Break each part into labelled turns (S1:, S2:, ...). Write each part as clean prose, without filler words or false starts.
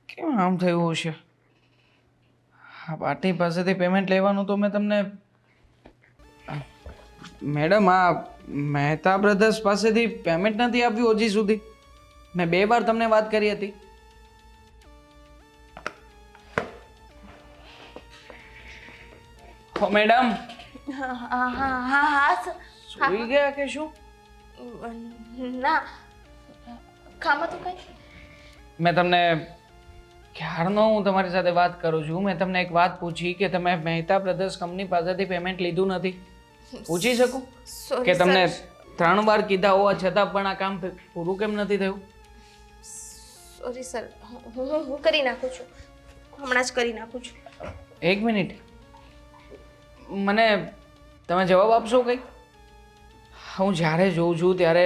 S1: કેમ આમ થયું હશે? હા, પાર્ટી પાસેથી પેમેન્ટ લેવાનું તો મેં તમને મેડમ આ મહેતા બ્રધર્સ પાસેથી પેમેન્ટ નથી આપ્યું હજી સુધી. મેં 2 વાર તમને વાત કરી હતી. હો મેડમ,
S2: હા હા હા હા હા સર.
S1: સૂઈ ગયા કે શું?
S2: ના, કામ હતું કઈ?
S1: મેં તમને ક્યારનો હું તમારી સાથે વાત કરું છું. મેં તમને એક વાત પૂછી કે તમે મહેતા બ્રધર્સ કંપની પાસેથી પેમેન્ટ લીધું નથી. પૂછી શકું
S2: સોરી
S1: કે તમને
S2: સર.
S1: 3 વાર કીધા હોવા છતાં પણ આ કામ પૂરું કેમ નથી થયું?
S2: સોરી સર, હું કરી નાખું છું, હમણાં જ કરી નાખું છું.
S1: 1 મિનિટ, મને તમે જવાબ આપશો કંઈક? હું જ્યારે જોઉં છું ત્યારે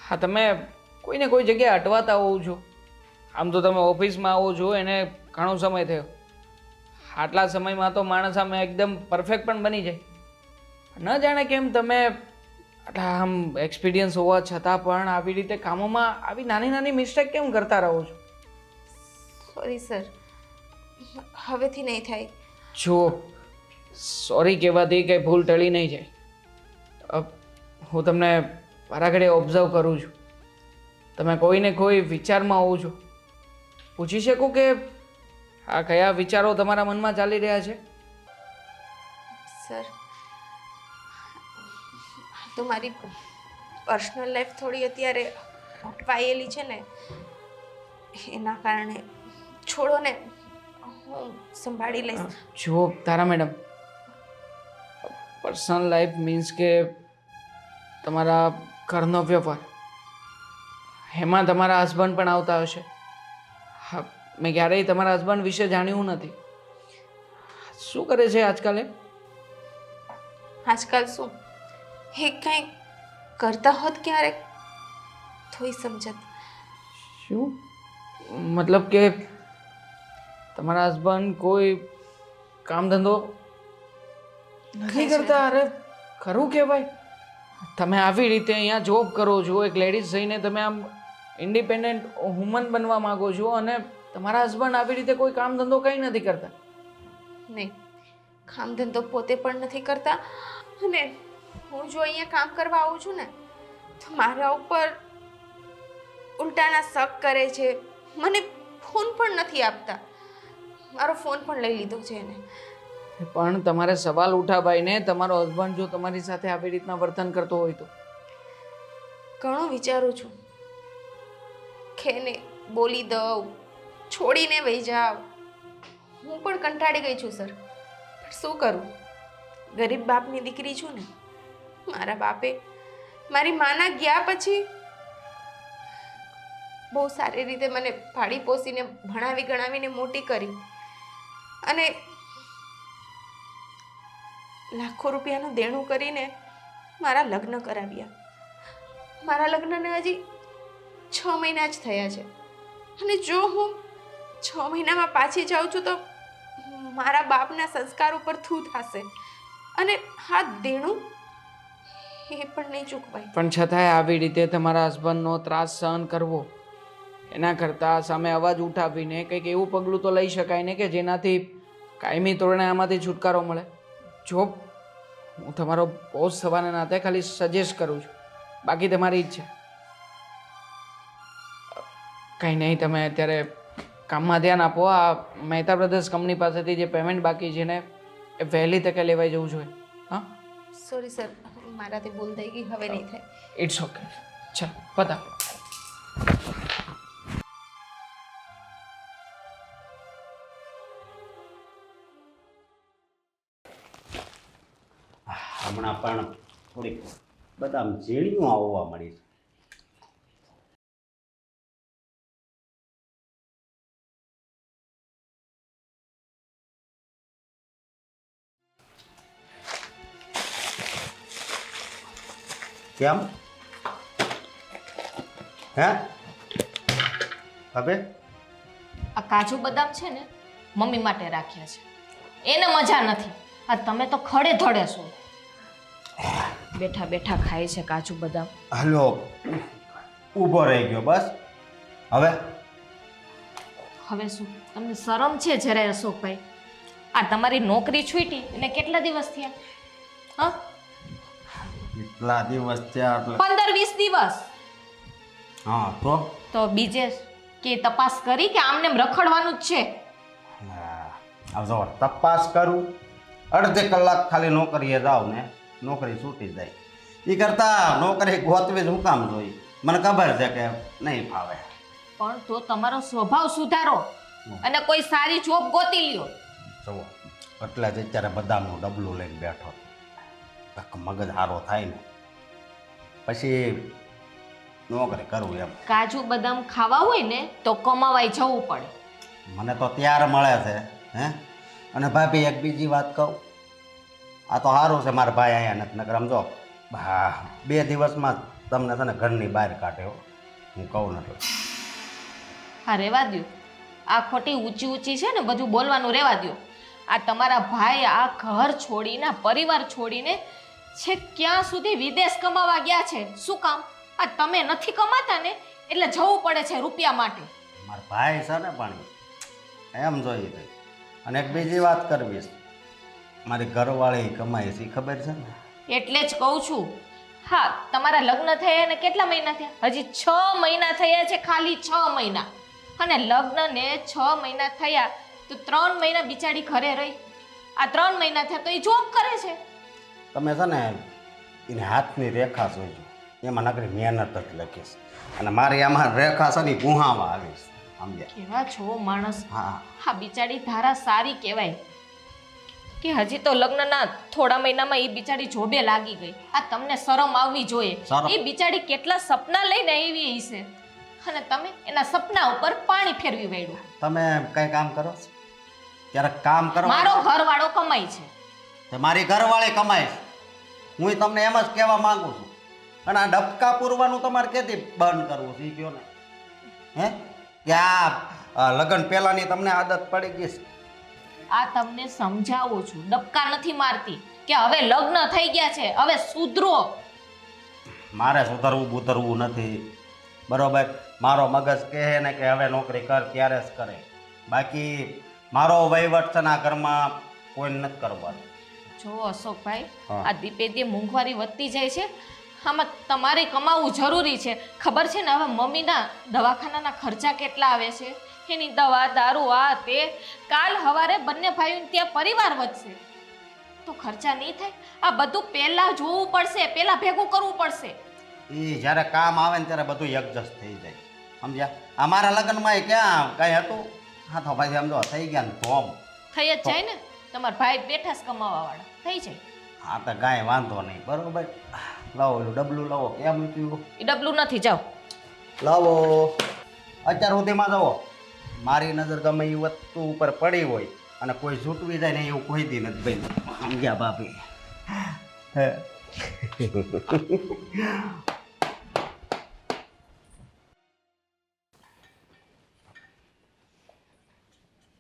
S1: હા તમે કોઈને કોઈ જગ્યાએ અટવાતા હોવ છો. આમ તો તમે ઓફિસમાં આવો છો એને ઘણો સમય થયો. આટલા સમયમાં તો માણસ આમ એકદમ પરફેક્ટ પણ બની જાય. ન જાણે કેમ તમે આટલા આમ એક્સપિરિયન્સ હોવા છતાં પણ આવી રીતે કામોમાં આવી નાની નાની મિસ્ટેક કેમ કરતા રહો છો?
S2: સોરી સર, હવેથી નહીં થાય.
S1: જો સોરી કહેવાથી કંઈ ભૂલ ટળી નહીં જાય. હું તમને વારાઘડીએ ઓબ્ઝર્વ કરું છું. તમે કોઈને કોઈ વિચારમાં હોવ છો. પૂછી શકું કે આ કયા વિચારો તમારા મનમાં ચાલી રહ્યા છે?
S2: સર, તો મારી પર્સનલ લાઈફ થોડી અત્યારે અટવાયેલી છે ને, એના કારણે છોડો ને, હું સંભાળી લઈશ.
S1: જુઓ તારા મેડમ, પર્સનલ લાઈફ મીન્સ કે તમારા ઘરનો વ્યવહાર, એમાં તમારા હસબન્ડ પણ આવતા હશે. હા, મેં ક્યારેય તમારા હસબન્ડ વિશે જાણ્યું નથી. શું કરે છે આજકાલ એ?
S2: આજકાલ શું, એ કંઈ કરતા હોત ક્યારેક થોડી સમજત.
S1: શું મતલબ કે તમારા હસબન્ડ કોઈ કામ ધંધો નથી કરતા? અરે ખરું કહેવાય. તમે આવી રીતે અહીંયા જોબ કરો છો, એક લેડીઝ થઈને તમે આમ ઇન્ડિપેન્ડન્ટ વુમન બનવા માંગો છો અને તમારા હસબન્ડ આવી રીતે કોઈ કામ ધંધો કંઈ નથી કરતા?
S2: નહીં, કામ ધંધો પોતે પણ નથી કરતા અને હું જો અહીંયા કામ કરવા આવું છું ને તો મારા ઉપર ઉલટાના શક કરે છે. મને ફોન પણ નથી આપતા. મારો ફોન પણ લઈ લીધો છે એને.
S1: પણ તમારે સવાલ ઉઠાવાય ને, તમારો હસબન્ડ જો તમારી સાથે આવી રીતના વર્તન કરતો હોય તો?
S2: ઘણું વિચારું છું કે એને બોલી દઉં, છોડીને વહી જાઉં. હું પણ કંટાળી ગઈ છું સર, પણ શું કરું? ગરીબ બાપની દીકરી છું ને. મારા બાપે મારી માના ગયા પછી બહુ સારી રીતે મને પાળી પોસીને ભણાવી ગણાવીને મોટી કરી અને લાખો રૂપિયાનું દેણું કરીને મારા લગ્ન કરાવ્યા. મારા લગ્નને હજી 6 મહિના જ થયા છે અને જો હું 6 મહિનામાં પાછી જાઉં છું તો મારા બાપના સંસ્કાર ઉપર થૂ થશે અને હા દેણું એ પણ નહીં ચૂકવાય.
S1: પણ છતાંય આવી રીતે તમારા હસબન્ડનો ત્રાસ સહન કરવો, એના કરતાં સામે અવાજ ઉઠાવીને કંઈક એવું પગલું તો લઈ શકાય ને કે જેનાથી કાયમી ધોરણે આમાંથી છુટકારો મળે. જો હું તમારો બોસ થવાના નાતે ખાલી સજેસ્ટ કરું છું, બાકી તમારી ઈચ્છા. કંઈ નહીં, તમે અત્યારે કામમાં ધ્યાન આપો. આ મહેતા બ્રધર્સ કંપની પાસેથી જે પેમેન્ટ બાકી છે ને એ વહેલી તકે લેવાઈ જવું જોઈએ. હા,
S2: સોરી સર, મારાથી ભૂલ થઈ ગઈ, હવે નહીં થાય.
S1: It's okay. ચાલ પતા.
S3: હમણાં પણ થોડીક બદામ ઝીણીઓ આવવા મળી છે. કેમ હે હવે
S4: આ કાજુ બદામ છે ને મમ્મી માટે રાખ્યા છે, એને મજા નથી. આ તમે તો ખડે ધડે છો, બેઠા બેઠા ખાય છે કાજુ બદામ.
S3: હાલો ઊભો રહી ગયો બસ. હવે
S4: હવે શું તમને શરમ છે જરાય અશોકભાઈ? આ તમારી નોકરી છૂટી એને કેટલા દિવસ થયા? હા,
S3: કેટલા દિવસ થયા એટલે
S4: 15-20 દિવસ.
S3: હા
S4: તો બીજે કે તપાસ કરી કે આમને એમ રખડવાનું જ છે?
S3: હવે જો તપાસ કરું, અડધી કલાક ખાલી નોકરીએ જાવ ને નોકરી છૂટી જાય. એ કરતાં નોકરી ગોતવી જ હું કામ જોઈ? મને ખબર છે કે નહીં ફાવે.
S4: પણ તો તમારો સ્વભાવ સુધારો અને કોઈ સારી જોબ ગોતી લ્યો.
S3: જુઓ એટલે જ અત્યારે બદામનું ડબલું લઈને બેઠો. મગજ સારો થાય ને પછી નોકરી કરવું એમ.
S4: કાજુ બદામ ખાવા હોય ને તો કમાવાય જવું પડે.
S3: મને તો ત્યાર મળે છે હે. અને ભાભી એક બીજી વાત કહું, આ તો સારું છે મારા ભાઈ અહીંયા નથી, નકર સમજો હા 2 દિવસમાં તમને છે ને ઘરની બહાર કાઢ્યો. હું કહું નથી.
S4: હા, રહેવા દ્યો. આ ખોટી ઊંચી ઊંચી છે ને બધું બોલવાનું રહેવા દ્યો. આ તમારા ભાઈ આ ઘર છોડીને પરિવાર છોડીને છે ક્યાં સુધી વિદેશ કમાવા ગયા છે. શું કામ? આ તમે નથી કમાતા ને એટલે જવું પડે છે રૂપિયા માટે.
S3: મારા ભાઈ છે ને પણ એમ જોઈએ ભાઈ. અને એક બીજી વાત કરવી છે, મારી ઘરવાળી કમાય છે એ ખબર છે ને?
S4: એટલે જ કહું છું. હા, તમારા લગ્ન થયા ને કેટલા મહિના થયા? હજી 6 મહિના થયા છે, ખાલી 6 મહિના. અને લગ્નને 6 મહિના થયા તો 3 મહિના બિચારી ઘરે રહી. આ 3 મહિના થયા તો એ જોબ કરે છે.
S3: તમે છે ને એને હાથની રેખા જોઈજો, એમાં નકરી મહેનત જ લખીશ. અને મારી આમાં રેખા છે ને ગુહાવા આવીશ. સમજ્યા?
S4: કેવા છો માણસ.
S3: હા
S4: હા, બિચારી ધારા સારી કહેવાય કે હજી તો લગ્નના થોડા મહિનામાં એ બિચારી જોબે લાગી ગઈ. આ તમને શરમ આવવી જોઈએ.
S3: શરમ?
S4: એ બિચારી કેટલા સપના લઈને આવી હશે અને તમે એના સપના ઉપર પાણી ફેરવી વાળ્યું.
S3: તમે કઈ કામ કરો છો? ક્યારેક કામ કરો?
S4: મારો ઘરવાળો કમાય છે.
S3: તો મારી ઘરવાળી કમાય છે. હું તમને એમ જ કહેવા માંગુ છું. અને આ ડબકા પૂરવાનું તમારે ક્યાંથી બંધ કરવું છે એ કહો ને. હે કે આ લગ્ન પહેલાની તમને આદત પડી ગઈ છે?
S4: આ તમને સમજાવું છું, ડબકા નથી મારતી કે હવે લગ્ન થઈ ગયા છે, હવે સુધરો.
S3: મારે સુધરવું બુધરવું નથી, બરોબર? મારો મગજ કહે ને કે હવે નોકરી કર ત્યારે જ કરે. બાકી મારો વહીવટ છે ને આ ઘરમાં કોઈ નથી કરવાનું.
S4: જો અશોકભાઈ,
S3: હા.
S4: આ દીપે દી મોંઘવારી વધતી જાય છે. આમાં તમારે કમાવું જરૂરી છે. ખબર છે ને હવે મમ્મીના દવાખાનાના ખર્ચા કેટલા આવે છે, એની દવા દારૂ આ તે. કાલ હવારે બંને ભાઈઓને ત્યાં પરિવાર વધશે તો ખર્ચા નહીં થાય? આ બધું પહેલા જોવું પડશે, પહેલા ભેગું કરવું પડશે.
S3: એ જ્યારે કામ આવે ને ત્યારે બધું એડજસ્ટ થઈ જાય. સમજ્યા? અમારા લગ્નમાં ક્યાં કાંઈ હતું? હા તો ભાઈ સમજો થઈ ગયા ને ધોમ.
S4: થઈ જ જાય ને, તમારા ભાઈ બેઠા જ કમાવા વાળા થઈ જાય.
S3: હા તો કાંઈ વાંધો નહીં, બરોબર? લાવો ઓલું ડબલું લાવો. કેમ મૂક્યું?
S4: એ ડબલું નથી, જાઓ.
S3: લાવો. અત્યાર સુધીમાં જુઓ મારી નજર ગમે એ વસ્તુ ઉપર પડી હોય અને કોઈ છૂટવી જાય ને એવું કોઈ દી નથી ભાઈ. સમજ્યા ભાભી? હે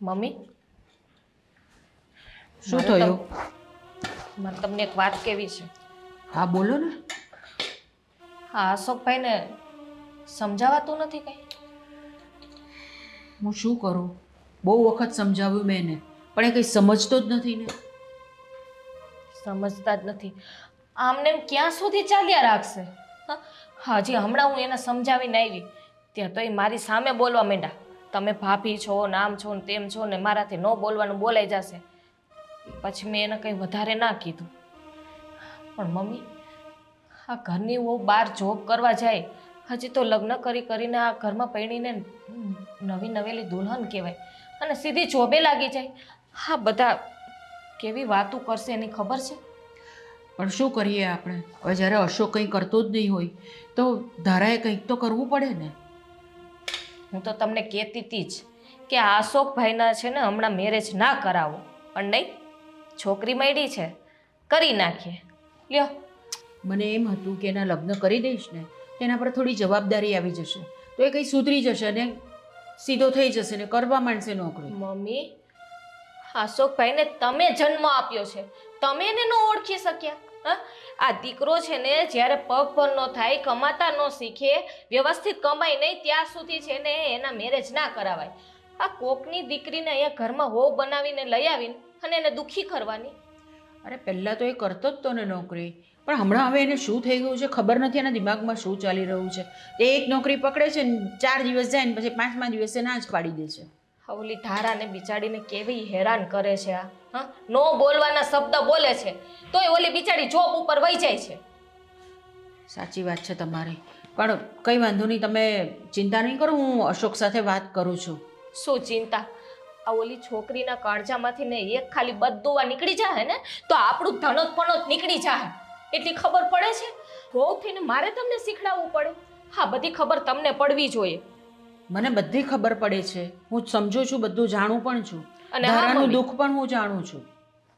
S4: મમ્મી,
S1: શું
S4: મારે
S1: થયું?
S4: મારે તમને એક વાત કહેવી છે.
S1: હા બોલો ને.
S4: હા, અશોકભાઈને સમજાવાતું નથી કંઈ?
S1: હું શું કરું? બહુ વખત સમજાવ્યું મેં એને, પણ એ કંઈ સમજતો જ નથી ને.
S4: સમજતા જ નથી. આમને એમ ક્યાં સુધી ચાલ્યા રાખશે? હા, હજી હમણાં હું એને સમજાવીને આવી ત્યાં તો એ મારી સામે બોલવા માંડ્યા. તમે ભાભી છો, નામ છો ને તેમ છો ને મારાથી ન બોલવાનું બોલાઈ જશે. પછી મેં એને કંઈ વધારે ના કીધું. પણ મમ્મી, આ ઘરની વહુ બહાર જોબ કરવા જાય, હજી તો લગ્ન કરીને આ ઘરમાં પરણીને નવી નવેલી દુલ્હન કહેવાય અને સીધી જોબે લાગી જાય. હા, બધા કેવી વાતો કરશે એની ખબર છે.
S1: પણ શું કરીએ આપણે? હવે જ્યારે અશોક કંઈ કરતો જ નહીં હોય તો ધારાએ કંઈક તો કરવું પડે ને.
S4: હું તો તમને કહેતી હતી જ કે આ અશોકભાઈના છે ને હમણાં મેરેજ ના કરાવો. પણ નહીં, છોકરી મળી છે, કરી નાખીએ. લ્યો.
S1: મને એમ હતું કે એના લગ્ન કરી દઈશ ને તેના પર થોડી જવાબદારી આવી જશે તો એ કંઈ સુધરી જશે ને સીધો થઈ જશે ને કરવા માંડશે નોકરી.
S4: મમ્મી, અશોકભાઈને તમે જન્મ આપ્યો છે, તમે એને ન ઓળખી શક્યા હા, આ દીકરો છે ને જ્યારે પગ પર ન થાય, કમાતા ન શીખે, વ્યવસ્થિત કમાય નહીં ત્યાં સુધી છે ને એના મેરેજ ના કરાવાય. આ કોકની દીકરીને અહીંયા ઘરમાં હોવ બનાવીને લઈ આવીને અને એને દુઃખી કરવાની.
S1: અરે પહેલાં તો એ કરતો જ તો ને નોકરી, પણ હમણાં હવે એને શું થઈ ગયું છે ખબર નથી, એના દિમાગમાં શું ચાલી રહ્યું છે. એ એક નોકરી પકડે છે ને 4 દિવસ જાય ને પછી 5મા દિવસે ના જ પાડી દે છે.
S4: ઓલી ધારાને બિચારીને કેવી હેરાન કરે છે આ. હા, નો બોલવાના શબ્દ બોલે છે તોય ઓલી બિચારી જોબ ઉપર વહી જાય છે.
S1: સાચી વાત છે તમારી, પણ કંઈ વાંધો નહીં, તમે ચિંતા નહીં કરો, હું અશોક સાથે વાત કરું છું.
S4: શું ચિંતા? આ ઓલી છોકરીના કાળજામાંથી ને એક ખાલી બદદુવા નીકળી જાય ને તો આપણું ધનોત પણોત નીકળી જાય એટલી ખબર પડે છે. વહુ થઈને મારે તમને શીખડાવવું પડે? હા, બધી ખબર તમને પડવી જોઈએ.
S1: મને બધી ખબર પડે છે, હું સમજુ છું, બધું જાણું પણ છું,
S4: અને હા
S1: ધારાનું
S4: મમ્મી.
S1: દુઃખ પણ હું જાણું છું.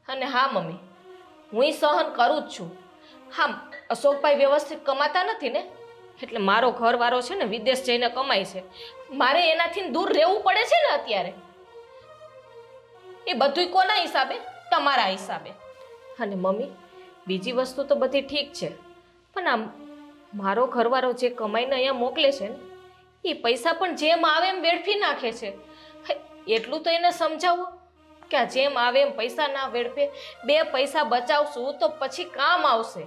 S4: અને હા મમ્મી, હું સહન કરું જ છું. હા, અશોકભાઈ વ્યવસ્થિત કમાતા નથી ને એટલે મારો ઘરવાળો છે ને વિદેશ જઈને કમાય છે, મારે એનાથી દૂર રહેવું પડે છે ને અત્યારે. એ બધુંય કોના હિસાબે? તમારા હિસાબે. અને મમ્મી, બીજી વસ્તુ તો બધી ઠીક છે, પણ આમ મારો ઘરવાળો જે કમાઈને અહીંયા મોકલે છે ને એ પૈસા પણ જેમ આવે એમ વેડફી નાખે છે. એટલું તો એને સમજાવો કે આ જેમ આવે એમ પૈસા ના વેડફે, 2 પૈસા બચાવશું તો પછી કામ આવશે.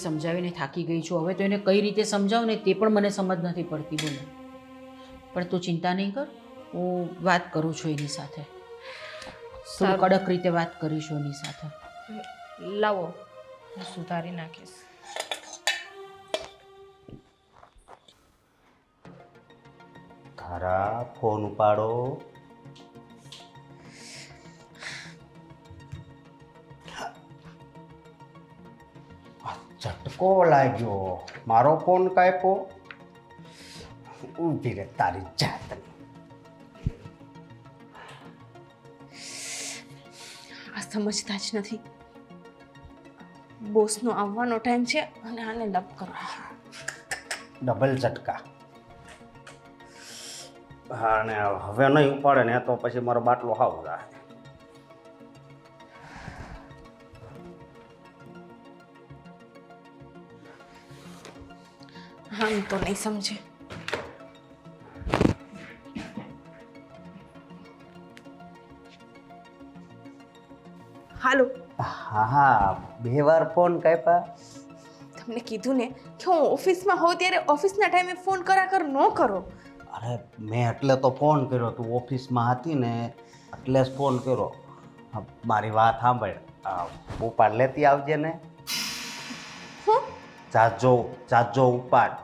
S1: સમજાવીને થાકી ગઈ છું, હવે તો એને કઈ રીતે સમજાવું ને તે પણ મને સમજ નથી પડતી. બોલો, પણ તું ચિંતા નહીં કર, હું વાત કરું છું એની સાથે, થોડું
S4: સારું.
S1: કડક રીતે વાત કરીશું એની સાથે.
S4: લાવો, હું સુધારી નાખીશ.
S3: ધારા, ફોન ઉપાડો. ઝટકો લાગ્યો, મારો ફોન કાપ્યો. ઊભી રે તારી જાતની.
S2: આ સમજતા જ નથી. બોસનો આવવાનો ટાઈમ છે અને આને લપ કરવા.
S3: ડબલ ઝટકા. હા, અને હવે નહીં ઉપાડે ને તો પછી મારો બાટલો હાવ જાય.
S2: આમ તો નહીં સમજે. હાલો,
S3: હા હા, 2 વાર ફોન કાપ્યા.
S2: તમને કીધું ને કે હું ઓફિસમાં હોઉં ત્યારે ઓફિસના ટાઈમે ફોન કર ન કરો.
S3: અરે મેં એટલે તો ફોન કર્યો, તું ઓફિસમાં હતી ને એટલે જ ફોન કર્યો. હા, મારી વાત સાંભળ, ઉપાડ લેતી આવજે ને.
S2: હું
S3: જાજો ઉપાડ.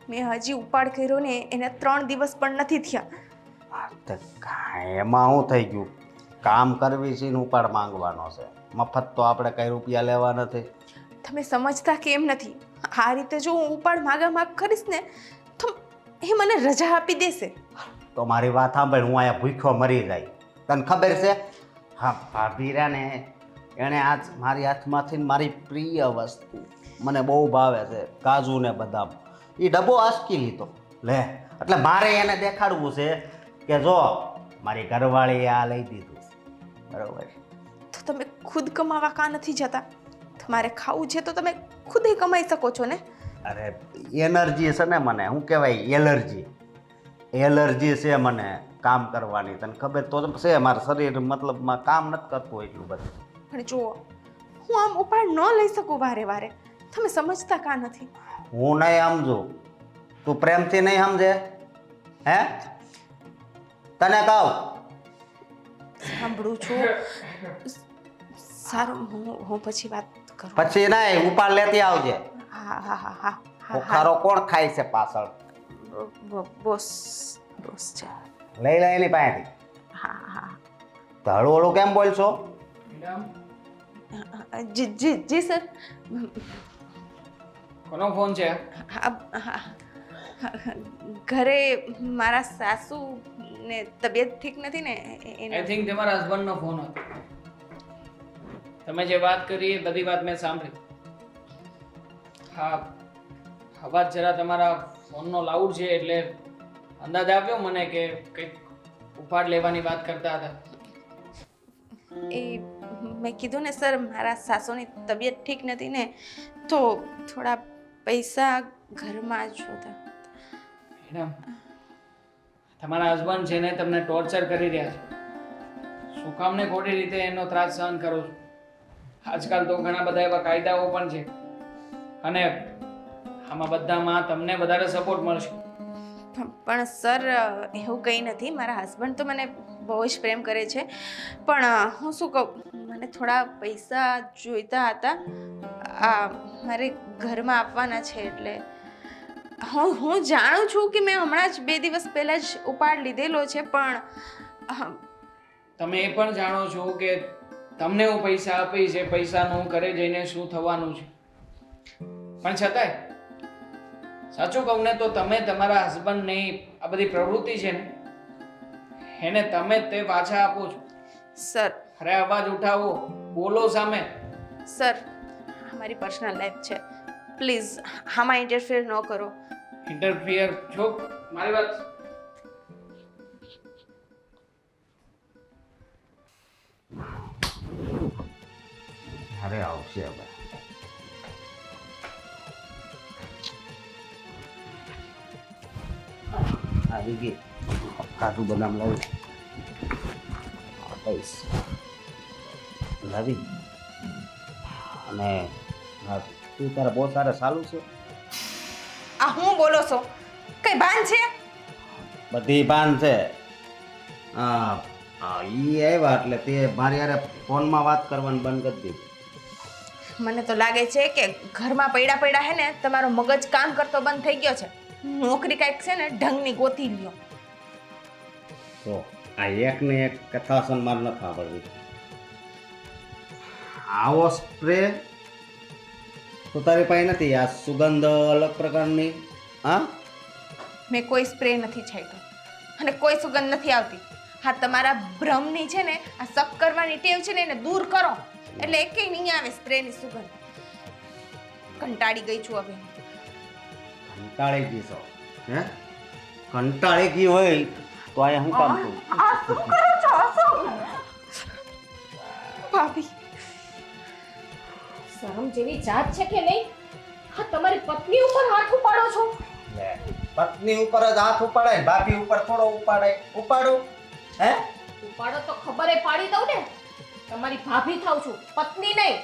S2: મેં હજી ઉપાડ કર્યો ને એને 3 દિવસ પણ નથી થયા.
S3: હા, તો કાંઈ એમાં શું થઈ ગયું? કામ કરવી છે ને ઉપાડ માંગવાનો છે, મફત તો આપણે કઈ રૂપિયા લેવા નથી.
S2: તમે સમજતા કેમ નથી? આ રીતે જો હું ઉપાડ માગ કરીશ ને તો એ મને રજા આપી દેશે.
S3: તો મારી વાત સાંભળ, હું અહીંયા ભૂખ્યો મરી જાય. તને ખબર છે? હા, ભાભી રહ્યા ને એણે આજ મારી હાથમાંથી મારી પ્રિય વસ્તુ મને બહુ ભાવે છે, કાજુ ને બદામ, એ ડબ્બો આસકી લીધો. લે, એટલે મારે એને દેખાડવું છે કે જો મારી ઘરવાળીએ આ લઈ દીધું. બરોબર?
S2: તો તમે ખુદ કમાવા કાં નથી જતા? તમારે ખાવું છે તો તમે ખુદ કમાઈ શકો છો ને.
S3: અરે એનર્જી છે ને મને, શું કહેવાય, એલર્જી છે મને કામ કરવાની. તને ખબર તો છે, મારું શરીર મતલબમાં કામ નથી કરતું એટલું બધું.
S2: પણ જુઓ, હું આમ ઉપાડ ન લઈ શકું વારે વારે. તમે સમજતા કાં નથી?
S3: હું નહીં સમજુ, તું પ્રેમથી નહીં સમજે? હે, તને કહું
S2: સાંભળું છું. સારું, હું પછી વાત કરું.
S3: પછી નહીં, ઉપાડ લેતી આવજે.
S2: હા હા હા હા
S3: ભૂખારો કોણ ખાય છે પાછળ?
S2: બોસ છે.
S3: લઈ લે એની પાસેથી.
S2: હા હા.
S3: તો હળવું હળવું કેમ બોલશો?
S2: જી જી જી સર.
S1: કોનો ફોન છે?
S2: ઘરે મારા સાસુ ને તબિયત ઠીક નથી ને
S1: આઈ થિંક તમારા હસબન્ડનો ફોન હતો. તમે જે વાત કરી એ બધી વાત મેં સાંભળી. હા, અવાજ જરા તમારા ફોનનો લાઉડ છે એટલે અંદાજ આવ્યો મને કે કંઈક ઉપાડ લેવાની વાત કરતા હતા.
S2: એ મેં કીધું ને સર મારા સાસુની તબિયત ઠીક નથી ને તો થોડા પૈસા ઘરમાં જોતા.
S1: મેડમ, તમારા હસબન્ડ છે ને તમને ટોર્ચર કરી રહ્યા છે. શું કામને ખોટી રીતે એનો ત્રાસ સહન કરો છો? આજકાલ તો ઘણા બધા એવા કાયદાઓ પણ છે અને આમાં બધામાં તમને વધારે સપોર્ટ મળશે.
S2: પણ સર એવું કંઈ નથી. મારા હસબન્ડ તો મને બહુ જ પ્રેમ કરે છે, પણ હું શું કહું, મને થોડા પૈસા જોઈતા હતા. મારે ઘરમાં આપવાના છે એટલે હું જાણું છું કે મેં હમણાં જ 2 દિવસ પહેલાં જ ઉપાડ લીધેલો છે, પણ
S1: તમે એ પણ જાણો છો કે તમને હું પૈસા આપીશ એ પૈસાનું ઘરે જઈને શું થવાનું છે. પણ છતાંય સાચું કહું ને તો તમે તમારા હસબન્ડની આ બધી પ્રવૃત્તિ છે ને એને તમે જ તે પાછા આપો છો.
S2: સર
S1: અરે અવાજ ઉઠાવો, બોલો સામે.
S2: સર મારી પર્સનલ લાઈફ છે, પ્લીઝ આમાં ઇન્ટરફિયર ન કરો.
S1: ઇન્ટરફિયર છો મારી વાત.
S3: અરે આવશે હવે. આવી ગઈ. કાજુ બદામ લાવી આપીશ. લાવી અને તું તારા બહુ સારા ચાલુ છે.
S2: આ હું બોલો છો? કઈ ભાન છે?
S3: બધી ભાન છે. હા ઈ આવ્યા એટલે તે મારી યારે ફોનમાં વાત કરવાનું બંધ કરી દીધું.
S2: મને તો લાગે છે કે ઘરમાં પડ્યા હે ને તમારો મગજ કામ કરતો બંધ થઈ ગયો છે. નોકરી કાંઈક છે ને ઢંગની ગોતી લ્યો.
S3: તો આ એક ને એક કથા સન્માન ન સાંભળવી. આવો સ્પ્રે તો તારી પાસે નથી? આ સુગંધ અલગ પ્રકારની. હા,
S2: મેં કોઈ સ્પ્રે નથી છાંટ્યો અને કોઈ સુગંધ નથી આવતી. હા, તમારા ભ્રમની છે ને આ શક કરવાની ટેવ છે ને એને દૂર કરો એટલે એકેય નહીં આવે સ્પ્રેની સુગંધ. કંટાળી ગઈ છું હવે.
S3: કંટાળી ગઈ છો? હે, કંટાળી ગઈ હોય તો આ હું કામ કરું?
S2: આ શું કરો છો? ભાભી,
S4: શરમ જેવી જાત છે કે નહીં? હા, તમારી પત્ની ઉપર હાથ ઉપાડો છો.
S3: લે, પત્ની ઉપર જ હાથ ઉપાડાય, ભાભી ઉપર થોડો ઉપાડાય? ઉપાડું? હે,
S4: ઉપાડો તો ખબરે પાડી દઉં ને. તમારી ભાભી થાવ છું, પત્ની નહીં.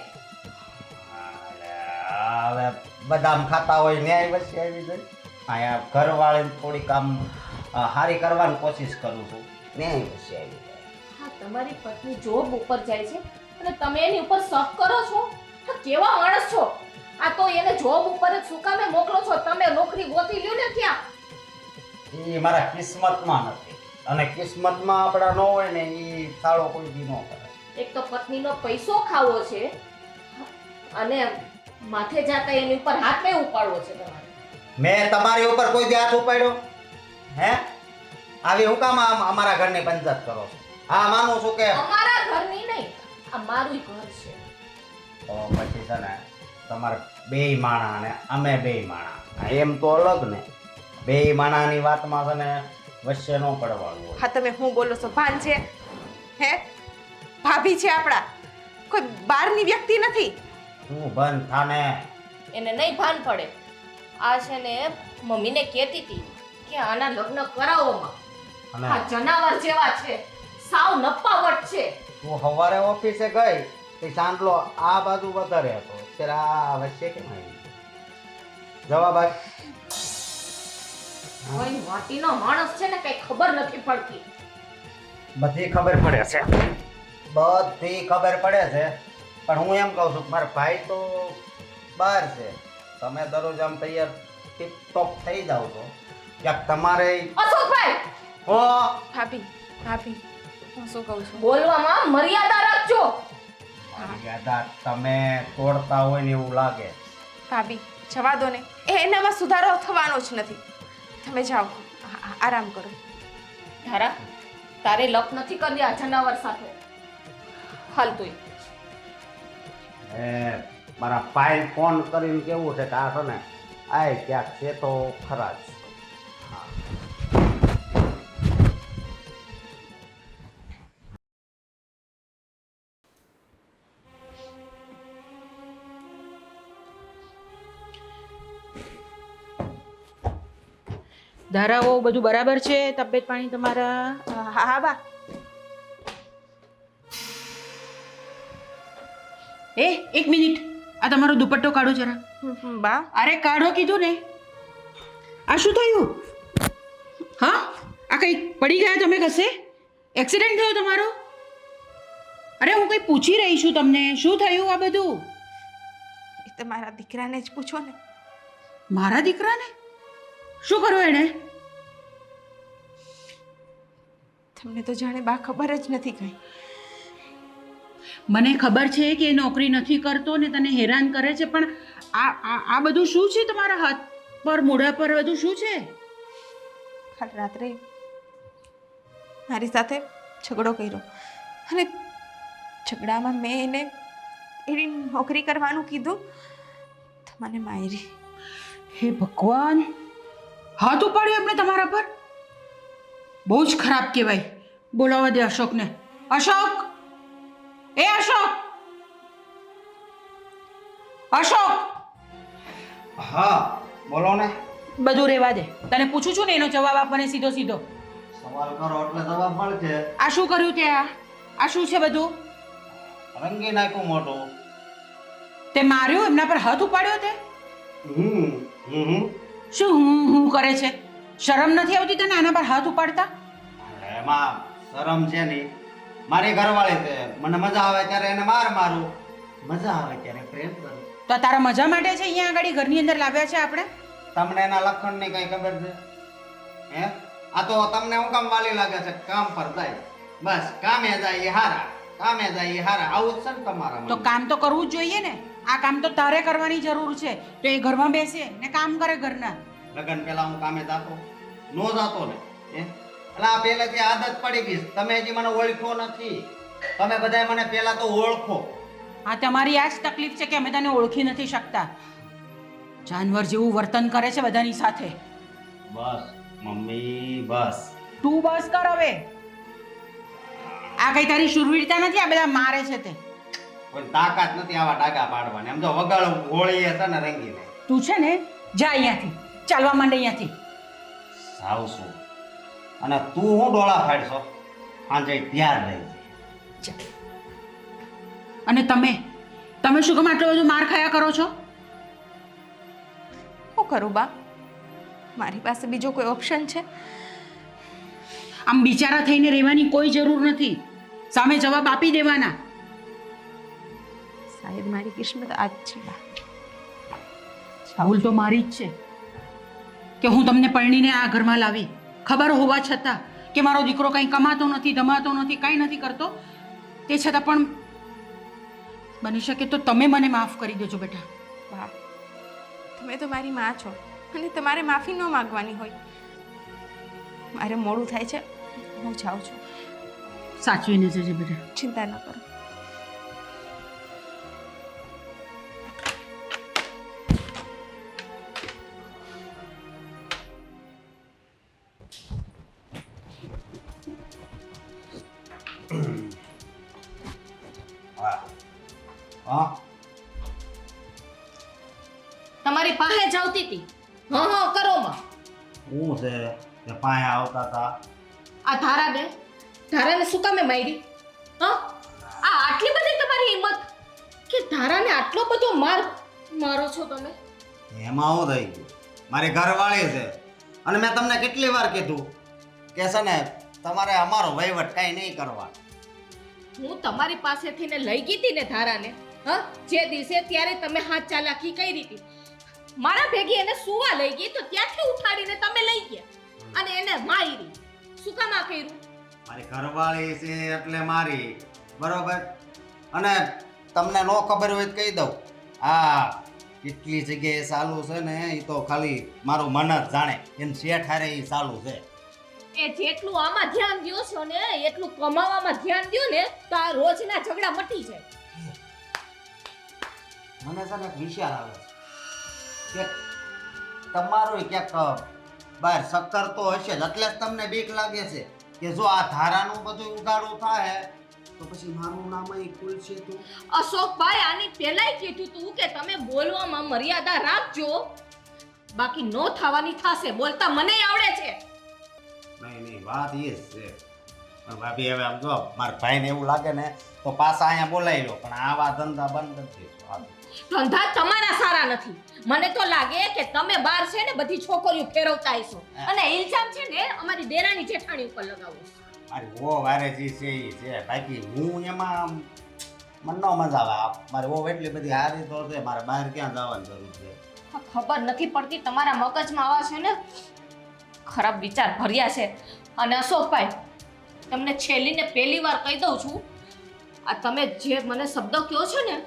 S3: હવે બદામ ખાતા હોય ન્યાય વચ્ચે આવી જાય. અહીંયા ઘરવાળીને થોડીક આમ હારી કરવાની કોશિશ કરું છું, ન્યાય વચ્ચે આવી જાય.
S4: હા, તમારી પત્ની જોબ ઉપર જાય છે અને તમે એની ઉપર શક કરો છો. હા, કેવા માણસ છો? આ તો એને જોબ ઉપર જ શું કામે મોકલો છો? તમે નોકરી ગોતી લ્યો ને ત્યાં.
S3: એ મારા કિસ્મતમાં નથી અને કિસ્મતમાં આપણા ન હોય ને એ સાળો કોઈ દી ન કરે.
S4: એક તો પત્નીનો પૈસો ખાવો છે અને માથે જાતા એની ઉપર હાથ નહીં ઉપાડવો છે તમારે.
S3: મેં તમારી ઉપર કોઈ દી હાથ ઉપાડ્યો? હે, આવી હું કામ અમારા ઘરની પંચાયત કરો છો? હા, માનું છું કે
S4: અમારા ઘરની નહીં, આ મારું ઘર છે.
S3: તો પછી છે ને તમારે બેય માણા ને અમે બેય માણા, એમ તો અલગ ને. બેય માણાની વાતમાં છે ને વચ્ચે ન પડવાનું હોય.
S2: હા તમે હું બોલો છો? ભાન છે? હે, ભાભી છે આપણા, કોઈ બહારની વ્યક્તિ નથી.
S3: તું બંધ થાને.
S4: એને નહીં ભાન પડે. આ છે ને મમ્મીને કહેતી હતી કે આના લગ્ન કરાવોમાં.
S3: અને
S4: આ જનાવર જેવા છે, સાવ નપાવટ છે.
S3: તું સવારે ઓફિસે ગઈ તે ચાંદલો આ બાજુ વધારે હતો, ત્યારે આ વચ્ચે કેમ આવી? જવાબ આપ.
S4: કોઈ વાટીનો માણસ છે ને કઈ ખબર નથી પડતી.
S3: બધી ખબર પડે છે, બધી ખબર પડે છે, પણ હું એમ કહું છું કે મારા ભાઈ તો બહાર છે. તમે દરરોજ આમ તૈયાર ટીપટોપ થઈ જાવ છો, ક્યાંક તમારે
S4: અશોકભાઈ,
S3: હો
S2: ભાભી, ભાભી હું શું કહું છું?
S4: બોલવામાં મર્યાદા રાખજો.
S3: મર્યાદા તમે તોડતા હોય ને એવું લાગે.
S2: ભાભી જવા દો ને, એનામાં સુધારો થવાનો જ નથી. તમે જાઓ, આરામ કરો.
S4: ધારા, તારે લપ નથી કરી આ જનાવર સાથે. હાલ તું
S3: મારા ભાઈ ફોન કરીને કેવું છે કે આ છે ને આય ક્યાંક છે તો ખરા જ.
S5: ધારાઓ બધું બરાબર છે? તબિયત પાણી તમારા?
S2: હા હા બા.
S5: એક મિનિટ, આ તમારો દુપટ્ટો કાઢો જરા.
S2: બા
S5: અરે કાઢો કીધું ને. આ શું થયું? હા, આ કંઈ પડી ગયા તમે કશે? એક્સિડન્ટ થયો તમારો? અરે હું કંઈ પૂછી રહી છું તમને, શું થયું આ બધું?
S2: એ તો મારા દીકરાને જ પૂછો ને.
S5: મારા દીકરાને શું કર્યું એણે?
S2: તમને તો જાણે બા ખબર જ નથી કંઈ.
S5: મને ખબર છે કે એ નોકરી નથી કરતો ને તને હેરાન કરે છે, પણ આ બધું શું છે તમારા હાથ પર, મોઢા પર બધું શું છે?
S2: કાલ રાત્રે મારી સાથે ઝઘડો કર્યો અને ઝઘડામાં મેં એને એની નોકરી કરવાનું કીધું તો મને મારી.
S5: હે ભગવાન, હાથ ઉપાડ્યો એમણે તમારા પર? બહુ જ ખરાબ કહેવાય. બોલાવા દે અશોકને. અશોક, એ અશોક! અશોક!
S3: હા બોલો ને.
S5: બધું રહેવા દે, તને પૂછું છું ને એનો જવાબ આપવાને સીધો સીધો.
S3: સવાલ કરો એટલે જવાબ મળશે.
S5: આ શું કર્યું તે? આ શું છે બધું?
S3: રંગી નાખ્યું મોઢું.
S5: તે માર્યું, એમના પર હાથ ઉપાડ્યો તે? શું હું કરે છે? શરમ નથી આવતી તને આના પર હાથ ઉપાડતા?
S3: એમાં શરમ છે નહીં. મારી ઘરવાળી છે, મને મજા આવે ત્યારે એને મારું, મજા આવે ત્યારે પ્રેમ કરું.
S5: તો આ તારા મજા માટે છે અહીંયા આગળ ઘરની અંદર લાવ્યા છે આપણે?
S3: તમને એના લખણની કઈ ખબર છે? હે, આ તો તમને હું કામ વાલી લાગે છે? કામ પર જાય, બસ કામે જાય એ હારા, કામે જાય એ હારા, આવું જ છે ને તમારા
S5: તો કામ તો કરવું જ જોઈએ ને. આ કામ તો તારે કરવાની જરૂર છે. તો એ ઘરમાં બેસે ને કામ કરે ઘરના.
S3: લગન પહેલા હું કામે જાતો નો જાતો ને? હે, એટલે આ પહેલેથી આદત પડી ગઈ. તમે હજી મને ઓળખો નથી. તમે બધાય મને પહેલા તો ઓળખો.
S5: આ તમારી આ જ તકલીફ છે કે અમે તને ઓળખી નથી શકતા. જાનવર જેવું વર્તન કરે છે બધાની સાથે.
S3: બસ મમ્મી બસ.
S5: તું બસ કર હવે. આ કઈ તારી શુરવીરતા નથી, આ બધા મારે છે તે.
S3: કોઈ તાકાત નથી આવા ડાગા પાડવાની. આમ જો વગાડ હોળી છે ને રંગીને.
S5: તું છે ને જા અહીંયાથી, ચાલવા માંડ અહીંયાથી.
S3: આવશું અને તું હું ડોળા ફાડશો? સાંજે તૈયાર રહી.
S5: અને તમે શું કામ આટલો બધો માર ખાયા કરો છો?
S2: શું કરું બા? મારી પાસે બીજો કોઈ ઓપ્શન છે?
S5: આમ બિચારા થઈને રહેવાની કોઈ જરૂર નથી. સામે જવાબ આપી દેવાના.
S2: શાયદ મારી કિસ્મત આ જ છે બા.
S5: ભૂલ તો મારી જ છે કે હું તમને પરણીને આ ઘરમાં લાવી, ખબર હોવા છતાં કે મારો દીકરો કંઈ કમાતો નથી, ધમાતો નથી, કાંઈ નથી કરતો, તે છતાં પણ બની શકે તો તમે મને માફ કરી દેજો બેટા.
S2: બા, તમે તો મારી માં છો અને તમારે માફી ન માંગવાની હોય. મારે મોડું થાય છે, હું જાઉં છું.
S5: સાચવીને જજે બેટા.
S2: ચિંતા ન કરો.
S3: હા
S4: તમારી પાસે જ આવતી હતી. હા કરો માં.
S3: હું છે કે પાસે આવતા હતા?
S4: આ ધારાને શું કામે મારી? હા, આ આટલી બધી તમારી હિંમત કે ધારાને આટલો બધો મારો છો તમે?
S3: એમાં હું થઈ ગયું? મારી ઘરવાળી છે અને મેં તમને કેટલી વાર કીધું કે છે ને તમારે અમારો વહીવટ કાંઈ નહીં કરવા.
S4: હું તમારી પાસેથી ને લઈ ગઈ હતી ને ધારાને, હા, જે દિવસે ત્યારે તમે હાથ ચાલાકી કરી હતી. મારા ભેગી એને સુવા લઈ ગઈ તો ત્યાંથી ઉઠાડીને તમે લઈ ગયા અને એને મારી. શું કામ આ કર્યું?
S3: મારી ઘરવાળી છે એટલે મારી, બરોબર? અને તમને ન ખબર હોય તો કહી દઉં, હા કેટલી જગ્યાએ ચાલુ છે ને એ તો ખાલી મારું મન જ જાણે. એમ શેઠ હારે એ ચાલુ છે.
S4: એ જેટલું આમાં ધ્યાન દ્યો છો ને એટલું કમાવામાં ધ્યાન દ્યો ને તો આ રોજના ઝઘડા મટી જાય.
S3: મને છે ને વિચાર આવે છે કે તમારું ક્યાંક બહાર શક્કર તો હશે જ, એટલે જ તમને બીક લાગે છે કે જો આ ધારાનું બધું ઉગાડું થાય તો પછી મારું નામ અહીં ખુલશે. તું
S4: અશોકભાઈ આની પહેલાય કીધું તું કે તમે બોલવામાં મર્યાદા રાખજો. બાકી નો થવાની થશે. બોલતા મને આવડે છે.
S3: નહીં વાત એ જ છે. પણ ભાભી હવે આમ જો મારા ભાઈને એવું લાગે ને તો પાછા અહીંયા બોલાવી લો, પણ આવા ધંધા બંધ કરી દેજો.
S4: ધંધા તમારા સારા નથી. મને તો લાગે કે તમે બહાર છે ને બધી છોકરીઓ ફેરવતા હશો અને ઇલ્ઝામ છે ને અમારી દેરાણી જેઠાણી ઉપર લગાવો.
S3: મારી વો વારે જે છે એ છે, બાકી હું એમાં મને ન મજા આવે. મારી વો એટલી બધી હારી તો છે, મારે બહાર ક્યાં જવાની જરૂર છે?
S4: ખબર નથી પડતી તમારા મગજમાં આવા છે ને ખરાબ વિચાર ભર્યા છે. અને અશોકભાઈ, તમને છેલ્લી ને પહેલી વાર કહી દઉં છું, આ તમે જે મને શબ્દ કહો છો ને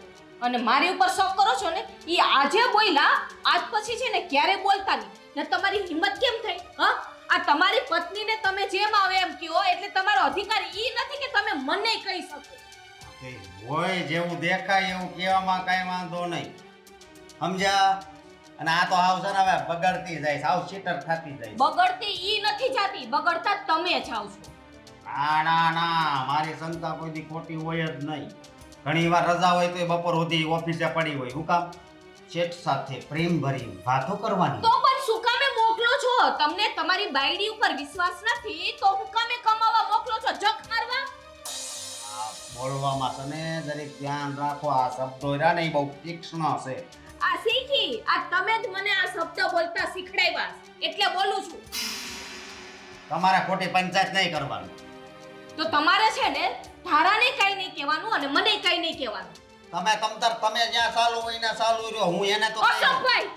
S4: અને મારી ઉપર શક કરો છો ને, એ આજે બોલ્યા, આજ પછી છે ને ક્યારે બોલતા નહીં. ને તમારી હિંમત કેમ થઈ? હા, આ તમારી પત્નીને તમે જેમ આવે એમ કહો, એટલે તમારો અધિકાર એ નથી કે તમે મને કહી શકો.
S3: તે હોય જેવું દેખાય એવું કહેવામાં કાંઈ વાંધો નહીં, સમજ્યા? અને આ તો હાવ છે ને હવે બગડતી જાય, સાવ ચીટર થતી જાય.
S4: બગડતી ઈ નથી જાતી, બગડતા તમે જાવ છો.
S3: ના, મારી શંકા કોઈ દી ખોટી હોય જ નહીં. ઘણી વાર રજા હોય તો બપોર સુધી ઓફિસે પડી હોય. હું કામ? શેઠ સાથે પ્રેમ ભરી વાતો કરવાની.
S4: તો પણ શું કામે મોકલો છો? તમને તમારી બાયડી ઉપર વિશ્વાસ નથી તો હું કામે કમાવા મોકલો છો? જક મારવા?
S3: આ બોલવામાં છે ને જરીક ધ્યાન રાખો. આ શબ્દો રહ્યા ને એ બહુ તીક્ષ્ણ છે.
S4: આ શીખી, આ તમે જ મને આ શબ્દ બોલતા શીખડાવ્યા એટલે બોલું છું.
S3: તમારે ખોટી પંચાયત નહીં કરવાની.
S4: તો તમારે છે ને ધારાને કઈ નહીં કહેવાનું અને મને કઈ નહીં કહેવાનું.
S3: તમે તમતર તમે જ્યાં ચાલુ હોય ને ચાલુ રહ્યો. હું એને તો
S4: અશોકભાઈ,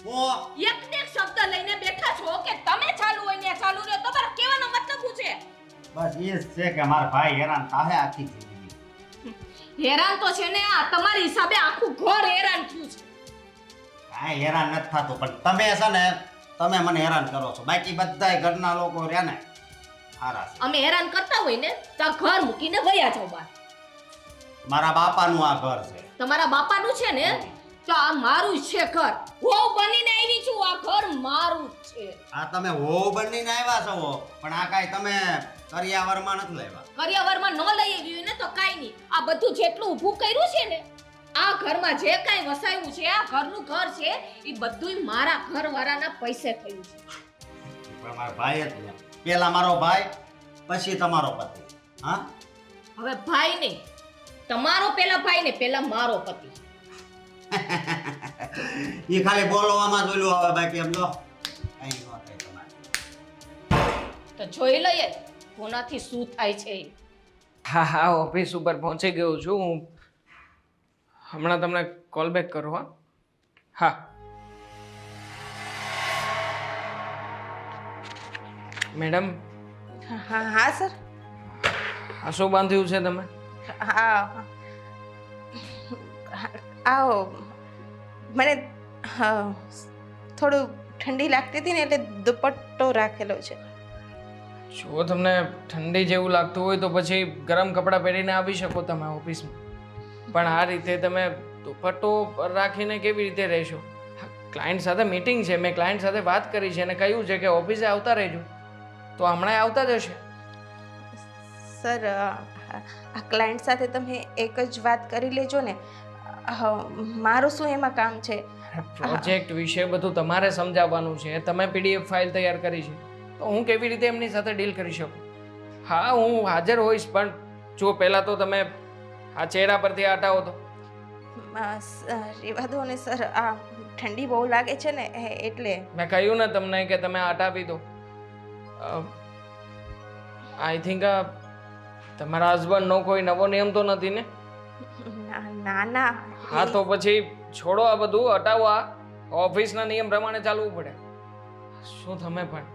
S3: હું
S4: એકને એક શબ્દ લઈને બેઠા છો કે તમે ચાલુ હોય ને ચાલુ રહ્યો. તમારો કહેવાનો મતલબ શું છે?
S3: બસ એ જ છે કે મારા ભાઈ હેરાન થાહે આખી જિંદગી.
S4: હેરાન તો છે ને આ તમારી હિસાબે આખું ઘર હેરાન થયું છે.
S3: કાંઈ હેરાન નથી થતું, પણ તમે છે ને તમે મને હેરાન કરો છો. બાકી બધાય ઘરના લોકો રહ્યા ને સારા છે.
S4: અમે હેરાન કરતા હોય ને તો આ ઘર મૂકીને વયા જાવ બહાર.
S3: મારા બાપાનું આ ઘર છે.
S4: તમારા બાપાનું છે ને તો આ મારું જ છે ઘર. હું બનીને આવી છું, આ ઘર મારું જ છે.
S3: આ તમે હો બનીને આવ્યા છો, પણ આ કાંઈ તમે કરિયાવરમાં નથી લાવ્યા.
S4: કરિયાવરમાં ન લઈ આવી ને તો કાઈ નહીં. આ બધું જેટલું ઊભું કર્યું છે ને, આ ઘરમાં જે કાંઈ વસાવ્યું છે, આ ઘરનું ઘર છે, એ બધુંય મારા ઘરવાળાના પૈસે થયું છે.
S3: પણ મારા ભાઈ જ ને. પેલા મારો ભાઈ, પછી તમારો પતિ. હા,
S4: હવે ભાઈ નહીં, તમારો પેલા ભાઈ ને પેલા મારો પતિ.
S3: એ ખાલી બોલવામાં જ ઓલું આવે, બાકી એમ જો કઈ ન થાય તમારે.
S4: તો જોઈ લઈએ કોનાથી શું થાય છે.
S1: હા, ઓફિસ ઉપર પહોંચી ગયો છું હું. હમણાં તમને કોલ બેક કરું. હા. મેડમ,
S2: હા સર.
S1: આ શું બાંધ્યું છે તમે?
S2: હા, આવો મને થોડું ઠંડી લાગતી હતી ને એટલે દુપટ્ટો રાખેલો છે.
S1: જો તમને ઠંડી જેવું લાગતું હોય તો પછી ગરમ કપડાં પહેરીને આવી શકો તમે ઓફિસમાં, પણ આ રીતે તમે દુપટ્ટો રાખીને કેવી રીતે રહેશો? ક્લાયન્ટ સાથે મીટિંગ છે, મેં ક્લાયન્ટ સાથે વાત કરી છે અને કહ્યું છે કે ઓફિસે આવતા રહેજો, તો હમણાં આવતા જ હશે.
S2: સર, આ ક્લાયન્ટ સાથે તમે એક જ વાત કરી લેજો ને. મારું શું એમાં કામ છે?
S1: પ્રોજેક્ટ વિશે બધું તમારે સમજાવવાનું છે. તમે પીડીએફ ફાઇલ તૈયાર કરી છે તો હું કેવી રીતે એમની સાથે ડીલ કરી શકું? હા, હું હાજર હોઈશ, પણ જો પહેલાં તો તમે આ ચહેરા પરથી હટાવો તો.
S2: રેવા દો ને સર, આ ઠંડી બહુ લાગે છે ને એટલે.
S1: મેં કહ્યું ને તમને કે તમે હટાવી દો. આઈ થિંક તમારા હસબન્ડનો કોઈ નવો નિયમ તો નથી ને?
S2: ના.
S1: હા, તો પછી છોડો આ બધું, હટાવો. આ ઓફિસના નિયમ પ્રમાણે ચાલવું પડે. શું તમે પણ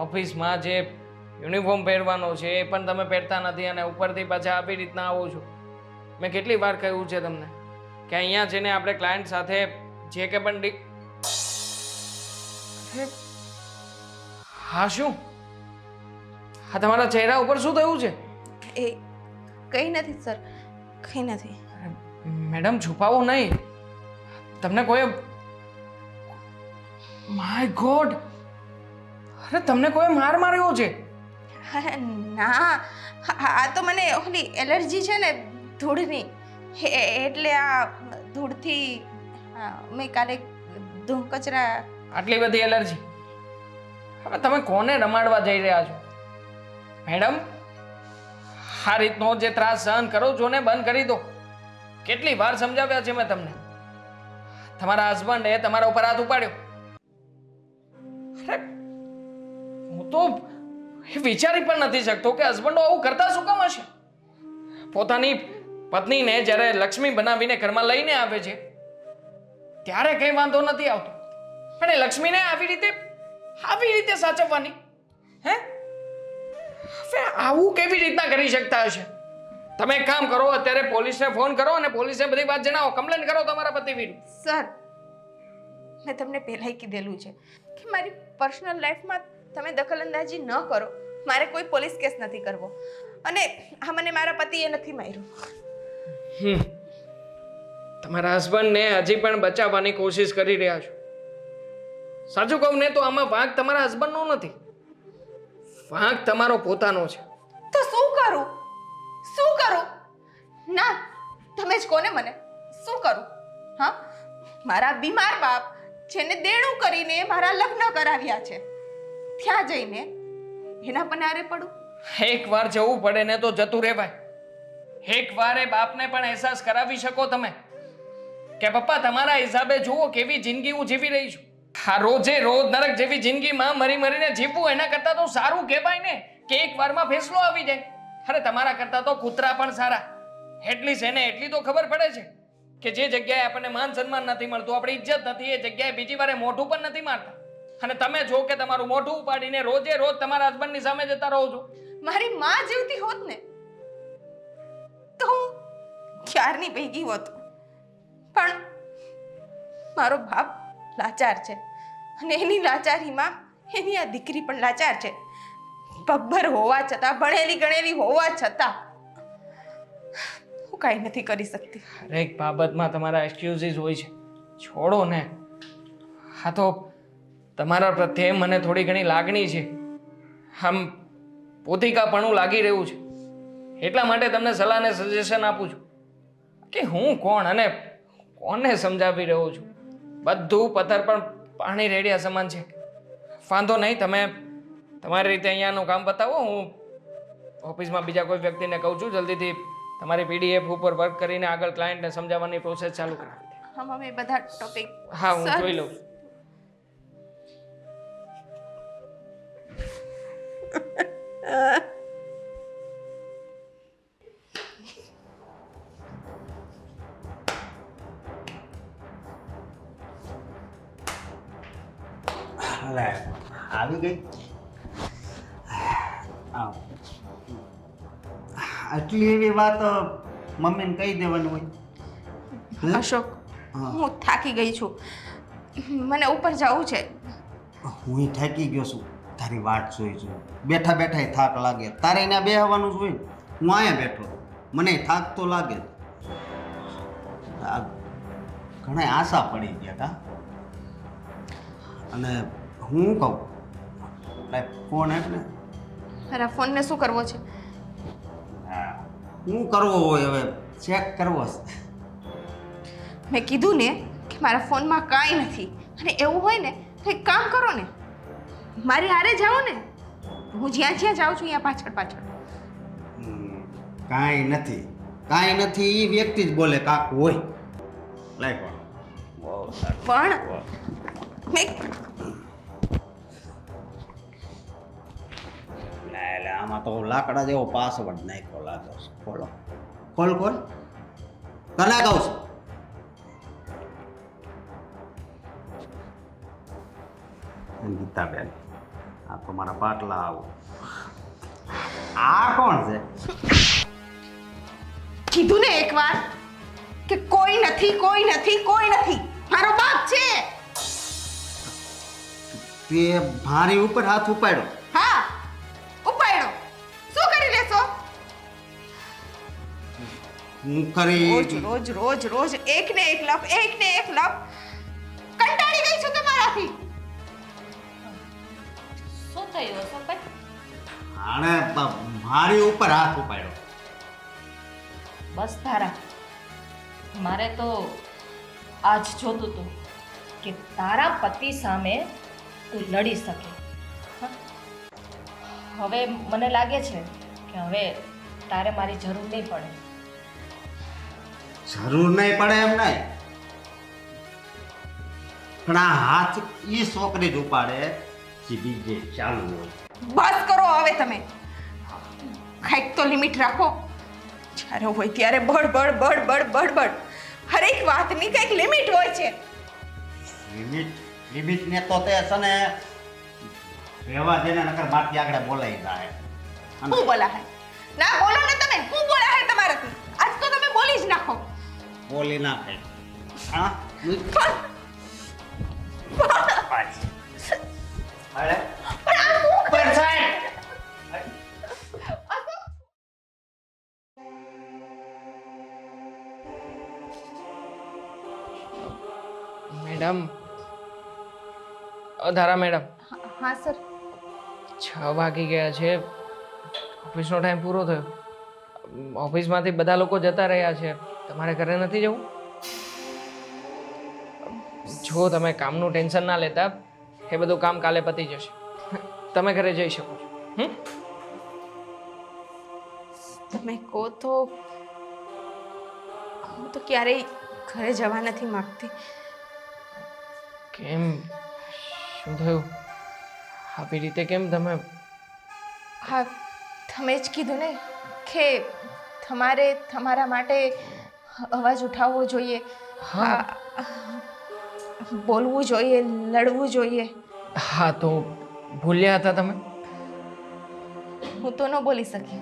S1: ઓફિસમાં જે યુનિફોર્મ પહેરવાનો છે એ પણ તમે પહેરતા નથી અને ઉપરથી પાછા આવી રીતના આવો છો. મેં કેટલી વાર કહ્યું છે તમને કે અહીંયા છે ને આપણે ક્લાયન્ટ સાથે જે કે પણ હા, શું હા તમારા ચહેરા ઉપર શું થયું છે?
S2: એ કંઈ નથી સર, કંઈ નથી.
S1: મેડમ, છુપાવો નહીં. તમને કોઈ માય ગોડ, અરે તમને કોઈ માર માર્યો છે?
S2: ના, આ તો મને ઓલી એલર્જી છે ને ધૂળની, એટલે આ ધૂળથી મેં કાલે ધૂળ કચરા
S1: આટલી બધી એલર્જી? હવે તમે કોને રમાડવા જઈ રહ્યા છો મેડમ? આ રીતનો જે ત્રાસ સહન કરો છો ને બંધ કરી દો. કેટલી વાર સમજાવ્યા છે મેં તમને. તમારા હસબન્ડે તમારા ઉપર હાથ ઉપાડ્યો. અરે હું તો એ વિચારી પણ નથી શકતો કે હસબન્ડો આવું કરતા શું કામ હશે. પોતાની પત્નીને જ્યારે લક્ષ્મી બનાવીને ઘરમાં લઈને આવે છે ત્યારે કઈ વાંધો નથી આવતો, પણ એ લક્ષ્મીને આવી રીતે સાચવવાની? હે, હવે આવું કેવી રીતના કરી શકતા હશે? તમે એક કામ કરો, અત્યારે પોલીસને ફોન કરો અને પોલીસને બધી વાત જણાવો, કમ્પ્લેન કરો તમારા પતિ વિરુદ્ધ.
S2: સર, મેં તમને પહેલાંય કીધેલું છે કે મારી પર્સનલ લાઈફમાં તમે દખલઅંદાજી ન કરો. મારે કોઈ પોલીસ કેસ નથી કરવો, અને આ મને મારા પતિએ નથી માર્યું.
S1: તમારા હસબન્ડને હજી પણ બચાવવાની કોશિશ કરી રહ્યા છો. સાચું કહું ને તો આમાં વાંક તમારા હસબન્ડનો નથી, વાંક તમારો પોતાનો છે.
S2: તો શું કરું? શું કરું? ના, તમે જ કોને મને શું કરું? હા, મારા બીમાર બાપ જેને દેણું કરીને મારા લગ્ન કરાવ્યા છે, ત્યાં જઈને એના પનારે પડું?
S1: એક વાર જવું પડે ને તો જતું રહેવાય. એક વાર એ બાપને પણ અહેસાસ કરાવી શકો તમે કે પપ્પા તમારા હિસાબે જુઓ કેવી જિંદગી હું જીવી રહી છું. આ રોજે રોજ નરક જેવી જિંદગીમાં મરી મરીને જીવવું એના કરતાં તો સારું કહેવાય ને કે એક વારમાં ફેસલો આવી જાય. અરે તમારા કરતાં તો કૂતરા પણ સારા. એટલીસ્ટ એને એટલી તો ખબર પડે છે કે જે જગ્યાએ આપણને માન સન્માન નથી મળતું, આપણી ઇજ્જત નથી, એ જગ્યાએ બીજી વારે મોઢું પણ નથી મારતા. અને તમે જો કે તમારું મોઢું ઉપાડીને રોજે રોજ તમારા હસબન્ડની સામે જતા રહો છો.
S2: મારી માં જીવતી હોત ને તો હું ક્યારની ભેગી હોત, પણ મારો બાપ લાચાર છે અને એની લાચારીમાં એની આ દીકરી પણ લાચાર છે. પગભર હોવા છતાં, ભણેલી ગણેલી હોવા છતાં હું કાંઈ નથી કરી શકતી.
S1: હરેક બાબતમાં તમારા એક્સક્યુઝીસ હોય છે, છોડો ને. હા તો તમારા પ્રત્યે મને થોડી ઘણી લાગણી છે, આમ પોતિકાપણું લાગી રહ્યું છે, એટલા માટે તમને સલાહ અને સજેશન આપું છું કે હું કોણ અને કોને સમજાવી રહ્યો છું. બધું પથ્થર પણ પાણી રેડ્યા સમાન છે. વાંધો નહીં, તમે તમારી રીતે અહીંયાનું કામ બતાવો. હું ઓફિસમાં બીજા કોઈ વ્યક્તિને કહું છું જલ્દીથી તમારી પીડીએફ ઉપર વર્ક કરીને આગળ ક્લાયન્ટને સમજાવવાની પ્રોસેસ ચાલુ કરાવી દે.
S2: હા મમ્મી, બધા ટોપિક
S1: હા, હું જોઈ લઉં છું.
S3: લે આવી ગઈ. આટલી એવી વાત મમ્મીને કહી દેવાની હોય?
S2: અશોક,
S3: હા.
S2: હું થાકી ગઈ છું, મને ઉપર જવું છે.
S3: હું થાકી ગયો છું, તારી વાટ જોઈ છું. બેઠા બેઠા થાક લાગે. તારે એને બેહવાનું જ હોય ને. હું અહીંયા બેઠો, મને થાક તો લાગે જ. આ ઘણા આશા પડી ગયા કા. અને હું કહું, લાય ફોન આપ ને.
S2: મારા ફોનને શું કરવો છે?
S3: હા, શું કરવો હોય હવે? ચેક કરવો છે.
S2: મેં કીધું ને કે મારા ફોનમાં કાંઈ નથી, અને એવું હોય ને તો એક કામ કરો ને, મારી હારે જાઓ ને. હું જ્યાં જ્યાં જાઉં છું ત્યાં પાછળ પાછળ.
S3: કાંઈ નથી, કાંઈ નથી. એ વ્યક્તિ જ બોલે કાક હોય. લાય ફોન.
S2: પણ મેં
S3: લે આમાં તો લાકડા જેવો પાસવર્ડ નાખ્યો લાગે છે. ખોલો, ખોલ ખોલ. તને કહું છું. ગીતાબેન, આ તો મારા પાટલા આવો. આ કોણ છે?
S2: કીધું ને એકવાર કે કોઈ નથી, કોઈ નથી, કોઈ નથી. મારો બાપ છે.
S3: તે મારી ઉપર હાથ ઉપાડ્યો.
S2: હા, ઉપાડ્યો. શું કરી લેશો?
S3: હું કરી
S2: રોજ રોજ રોજ રોજ એક ને એક લપ, એક ને એક લપ. કંટાળી ગઈ છું તમારાથી.
S4: શું થયું અશોકભાઈ?
S3: આણે મારી ઉપર હાથ ઉપાડ્યો.
S4: બસ તારા, મારે તો આજ જોતું હતું કે તારા પતિ સામે તું લડી શકે. હા? હવે મને લાગે છે કે હવે તારે મારી જરૂર નહીં પડે.
S3: જરૂર નહીં પડે એમ નહીં, પણ આ હાથ ઈ છોકરી જ ઉપાડે જે બીજે ચાલુ હોય.
S2: બસ કરો હવે તમે. કંઈક તો લિમિટ રાખો. જ્યારે હોય ત્યારે બડ બડ બડ બડ બડ બડ. હરેક વાતની કંઈક લિમિટ હોય છે.
S3: લિમિટ ને તો તે છે ને રહેવા દેને, નકર બાકી આગળ બોલાઈ જાય.
S2: હું બોલા હે? ના બોલો ને તમે. હું બોલા હે તમારાથી? આજ તો તમે બોલી જ નાખો.
S3: બોલી નાખે. હા
S2: પણ
S3: અરે
S2: પણ આ હું
S3: પણ સાહેબ
S1: મેડમ, ધારા મેડમ,
S2: હા સર.
S1: 6 વાગી ગયા છે. ઓફિસનો ટાઈમ પૂરો થયો. ઓફિસમાંથી બધા લોકો જતા રહ્યા છે. તમારે ઘરે નથી જવું? જો તમે કામનું ટેન્શન ના લેતા, એ બધું કામ કાલે પતી જશે. તમે ઘરે જઈ શકો છો.
S2: તમે કહો તો હું તો ક્યારેય ઘરે જવા નથી માંગતી.
S1: કેમ? શું થયું? આવી રીતે કેમ તમે?
S2: હા, તમે જ કીધું ને કે તમારે તમારા માટે અવાજ ઉઠાવવો જોઈએ.
S1: હા.
S2: બોલવું જોઈએ, લડવું જોઈએ.
S1: હા, તો ભૂલ્યા હતા તમે?
S2: હું તો ન બોલી શકી,